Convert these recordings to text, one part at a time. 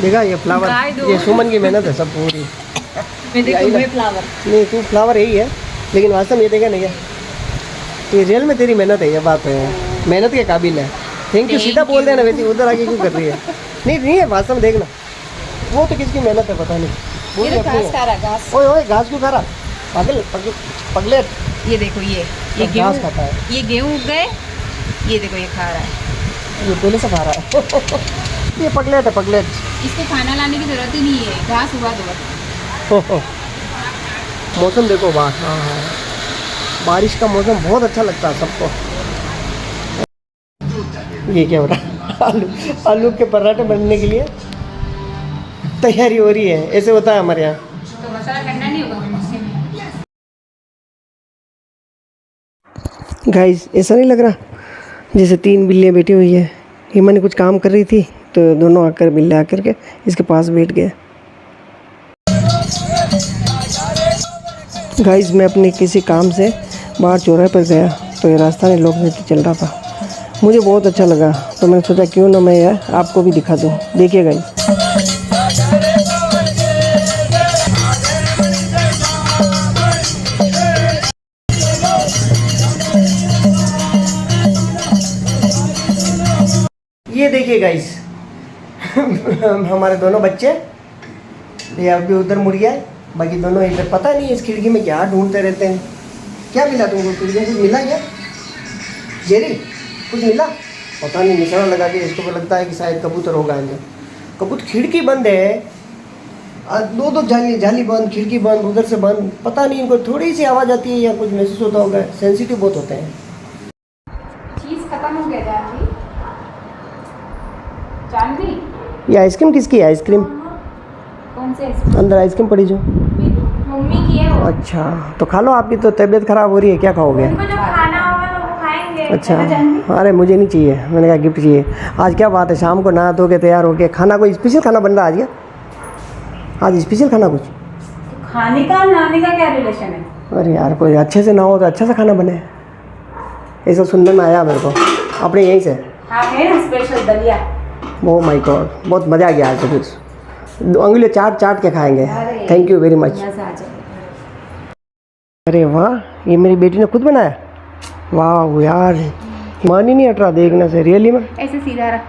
देखा ये फ्लावर, ये सुमन की मेहनत है सब पूरी। फ्लावर नहीं तू फ्लावर यही है, लेकिन वास्तव में ये देखा नहीं है, ये रियल में तेरी मेहनत है, ये बात है, मेहनत के काबिल है। थैंक यू सीधा बोल देना, वैसे उधर आके क्यों कर रही है? नहीं नहीं है वास्तव में, देखना वो तो किसकी मेहनत है पता नहीं। ये तो घास खा रहा, घास। ओए ओए घास क्यों खा रहा? पागल पगले। ये देखो ये घास खाता है, ये गेहूं उग गए, ये देखो ये खा रहा है, ये पहले से खा रहा है। ये पगलेट है, पगलेट। इसको खाना लाने की जरूरत ही नहीं है, घास उगा दो। मौसम देखो बाहर, हाँ हाँ बारिश का मौसम बहुत अच्छा लगता है सबको। ये क्या हो रहा है? आलू के पराठे बनने के लिए तैयारी हो रही है, ऐसे होता है हमारे यहाँ। तो मसाला ठंडा नहीं होगा। गाइस ऐसा नहीं लग रहा जैसे 3 बिल्लियाँ बैठी हुई है? हिमा ने कुछ काम कर रही थी तो दोनों आकर बिल्ले आकर के इसके पास बैठ गए। गाइस मैं अपने किसी काम से बाहर चौराहे पर गया तो ये रास्ता में लोक नृत्य चल रहा था, मुझे बहुत अच्छा लगा, तो मैंने सोचा क्यों ना मैं यार आपको भी दिखा दूँ। देखिए गाइस, ये देखिए गाइस हमारे दोनों बच्चे, ये अभी उधर मुड़ गया है, बाकी दोनों इधर। पता नहीं इस खिड़की में क्या ढूंढते रहते हैं। क्या मिला तुमको खिड़की में? कुछ मिला क्या जेरी? कुछ मिला? पता नहीं, निशाना लगा के इसको लगता है कि शायद कबूतर होगा अंदर। कबूतर, खिड़की बंद है, दो जाली बंद, खिड़की बंद, उधर से बंद। पता नहीं इनको थोड़ी सी आवाज़ आती है या कुछ महसूस होता होगा, सेंसिटिव बहुत होते हैं। चीज़ खत्म हो गया जानवी। ये आइसक्रीम किसकी है? आइसक्रीम कौन से? अंदर आइसक्रीम पड़ी जो मम्मी की है वो। अच्छा तो खा लो, आपकी तो तबीयत खराब हो रही है, क्या खाओगे? उनको जो खाना होगा वो खाएंगे। अच्छा अरे मुझे नहीं चाहिए, मैंने कहा गिफ्ट चाहिए। आज क्या बात है, शाम को नहा धो के तैयार हो के खाना, कोई स्पेशल खाना बन रहा है आज? क्या आज स्पेशल खाना कुछ? खाने का नहाने का क्या रिलेशन है? अरे यार कोई अच्छे से ना हो तो अच्छा सा खाना बने, ऐसा सुनने में आया मेरे को अपने यहीं से। हाँ है ना स्पेशल दलिया। ओह माय गॉड, बहुत मज़ा आ गया आज तो। कुछ 2 उंगली चाट के खाएंगे। Thank you very much. अरे वाह, ये मेरी बेटी ने खुद बनाया? वाह यार, मान ही नहीं हट रहा देखने से, रियली में ऐसे सीधा रख।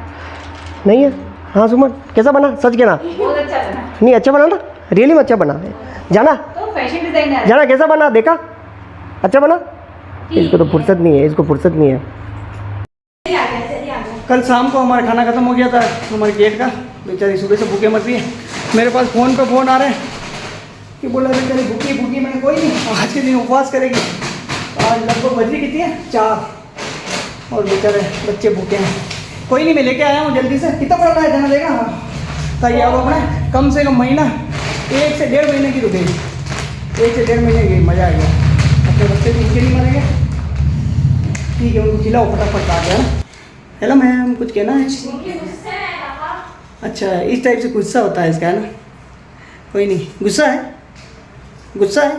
नहीं है? हाँ सुमन कैसा बना? सच कहना। बहुत अच्छा बना। नहीं अच्छा बना ना, रियली में अच्छा बना है। जाना तो फैशन डिजाइनर जाना कैसा बना, देखा? अच्छा बना? इसको तो फुर्सत नहीं है, इसको फुर्सत नहीं है। कल शाम को हमारा खाना खत्म हो गया था हमारे गेट का, बेचारी सुबह से भूखे मर रही है। मेरे पास फ़ोन पे फ़ोन आ रहे हैं कि बोला बेचारी भूखी। मैंने कोई नहीं, आज के दिन उपवास करेगी। आज लगभग बज रही कितनी है? 4, और बेचारे बच्चे भूखे हैं। कोई नहीं, मैं लेके आया हूँ जल्दी से। कितना पड़ा है जाना देगा? हाँ ताकि आप अपने कम से कम महीना 1 से 1.5 महीने की रुकेगी, 1 से 1.5 महीने की। मज़ा आ गया, अपने बच्चे भी भूखे नहीं मरेंगे। ठीक है उनको खिलाओ फटाफट खा के। हेलो मैम, कुछ कहना है? अच्छा इस टाइप से गुस्सा होता है इसका, है ना? कोई नहीं, गुस्सा है?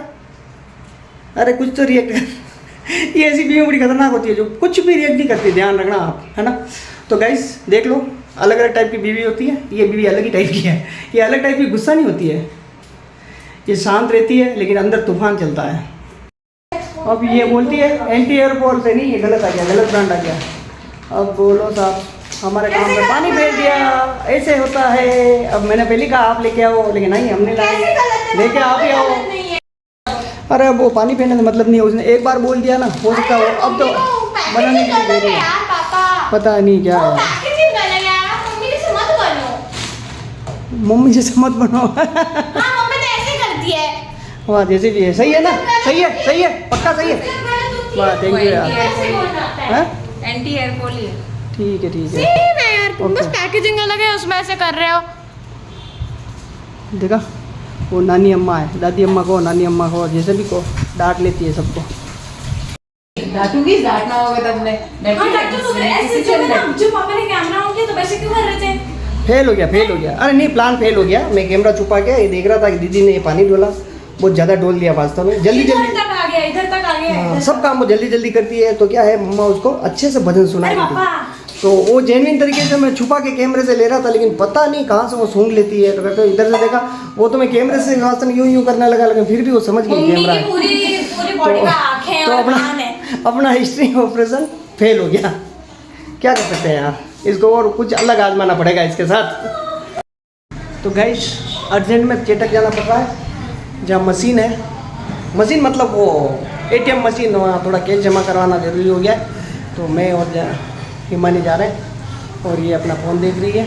अरे कुछ तो रिएक्ट कर। ये ऐसी बीवी बड़ी खतरनाक होती है जो कुछ भी रिएक्ट नहीं करती, ध्यान रखना आप, है ना? तो गाइस देख लो, अलग अलग टाइप की बीवी होती है। ये बीवी अलग ही टाइप की है, ये अलग टाइप की गुस्सा नहीं होती है, ये शांत रहती है लेकिन अंदर तूफान चलता है। अब ये बोलती है एंटी एयरपोर्ट से नहीं, ये गलत आ गया, गलत ब्रांड आ गया। अब बोलो साहब, हमारे काम में पानी फेर दिया, ऐसे होता है। अब मैंने पहले कहा आप लेके आओ, लेकिन नहीं हमने लाए, लेके आप ही आओ। अरे अब वो पानी फेरने का मतलब नहीं है, उसने एक बार बोल दिया ना, हो सकता है अब तो बनाने के लिए दे रही है। पता नहीं क्या है, मम्मी जैसे मत बनो। वाह जैसे भी है, सही है ना? सही है पक्का सही है। वाह थैंक यू यार। एंटी एयरपोर्ट ही है। ठीक है यार तुम बस पैकेजिंग अलग है, उसमें ऐसे कर रहे हो। देखा, वो नानी अम्मा है, दादी अम्मा को, नानी अम्मा को, जैसे भी को डांट लेती है सबको। डांटूंगी, डांटना होगा तब मैं। ऐसे जो पापा ने कैमरा ऑन किया तो वैसे क्यों कर रहे थे? फेल हो गया। अरे नहीं, प्लान फेल हो गया। मैं कैमरा छुपा के ये देख रहा था कि दीदी ने ये पानी डोला, बहुत ज़्यादा डोल दिया वास्तव में। जल्दी इधर तक आ गया। हाँ, सब काम वो जल्दी करती है। तो क्या है, मम्मा उसको अच्छे से भजन सुना रही थी। तो वो जेन्युइन तरीके से मैं छुपा के कैमरे से ले रहा था, लेकिन पता नहीं कहाँ से वो सूंघ लेती है। तो कहते इधर से देखा, वो तो मैं कैमरे से वास्तव यूं करने लगा, लेकिन फिर भी वो समझ गई कैमरा है। पूरी बॉडी का आंखें तो और कान है। अपना हिस्ट्री ऑपरेशन फेल हो गया। क्या कर सकते हैं यार, इसको और कुछ अलग आजमाना पड़ेगा इसके साथ। तो गाइस अर्जेंट में चेटक जाना पड़ रहा है, जहाँ मशीन है, मशीन मतलब वो ATM मशीन, वहाँ थोड़ा कैश जमा करवाना ज़रूरी हो गया है। तो मैं और हिमानी जा रहे हैं, और ये अपना फ़ोन देख रही है।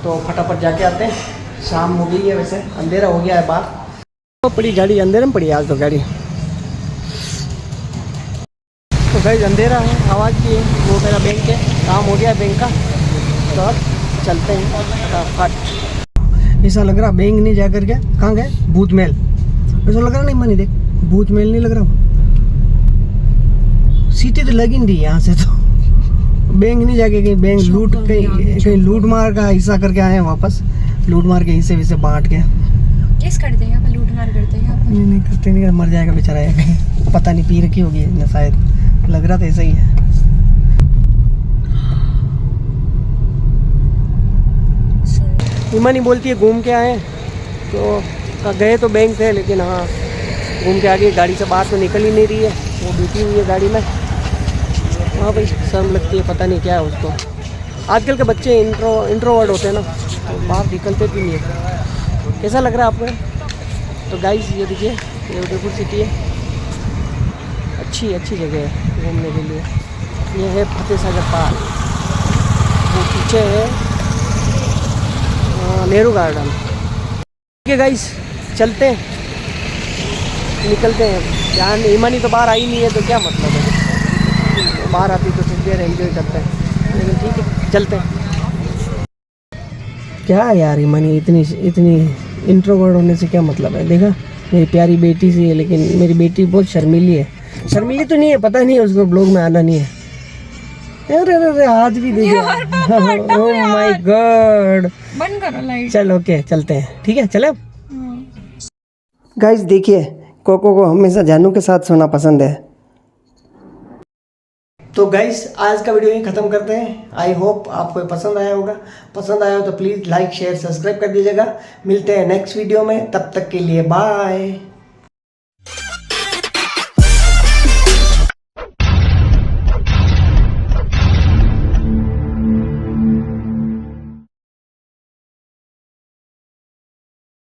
तो फटाफट जाके आते हैं, शाम हो गई है, वैसे अंधेरा हो गया है बाहर। तो पड़ी गाड़ी, अंधेरे में पड़ी आज तो गाड़ी। तो गाइस अंधेरा है, आवाज़ भी है, वो मेरा बैंक है, काम हो गया है बैंक का। तो अब चलते हैं फटाफट। ऐसा लग रहा बैंक नहीं जा करके, कहाँ गए, भूत महल। ऐसा लग रहा नहीं मानी, देख भूत महल नहीं लग रहा। सीटी तो लगी नहीं रही यहाँ से, तो बैंक नहीं जाके कहीं बैंक लूट, कहीं लूट मार का हिस्सा करके आए हैं वापस, लूट मार के हिस्से विस्से बांट के। किस कर देंगे अपन, लूट मार करते हैं अपन। नहीं करते, नहीं मर जाएगा बेचारा है कहीं, पता नहीं पी रखी होगी ना, शायद लग रहा था ऐसा ही है। हिमानी बोलती है घूम के आए, तो गए तो बैंक थे, लेकिन हाँ घूम के आ गई, गाड़ी से बाहर तो निकल ही नहीं रही है, वो बैठी हुई है गाड़ी में। हाँ भाई शर्म लगती है, पता नहीं क्या है उसको। आजकल के बच्चे इंट्रोवर्ट होते हैं ना, तो बाहर निकलते भी नहीं है। कैसा लग रहा है आपको? तो गाइस ये देखिए, ये उदयपुर सिटी है, अच्छी जगह है घूमने के लिए। ये है फतेह सागर पार्क, वो पीछे है नेहरू गार्डन। ठीक है गाइस चलते हैं, निकलते हैं। यहाँ हिमानी तो बाहर आई नहीं है, तो क्या मतलब है, तो बाहर आती तो कुछ देर एंजॉय करते हैं, लेकिन ठीक है चलते हैं। क्या यार हिमानी इतनी इंट्रोवर्ट होने से क्या मतलब है? देखा मेरी प्यारी बेटी सी है, लेकिन मेरी बेटी बहुत शर्मीली है। शर्मीली तो नहीं है, पता नहीं है उसको ब्लॉग में आना नहीं है। अरे हाथ भी देखो, ओह माय गॉड। बंद करो लाइट। चल ओके चलते हैं, ठीक है चले। गाइस देखिए, कोको को हमेशा जानू के साथ सोना पसंद है। तो गाइस आज का वीडियो यहीं ख़त्म करते हैं। आई होप आपको पसंद आया होगा। पसंद आया हो तो प्लीज़ लाइक शेयर सब्सक्राइब कर दीजिएगा। मिलते हैं नेक्स्ट वीडियो में, तब तक के लिए बाय।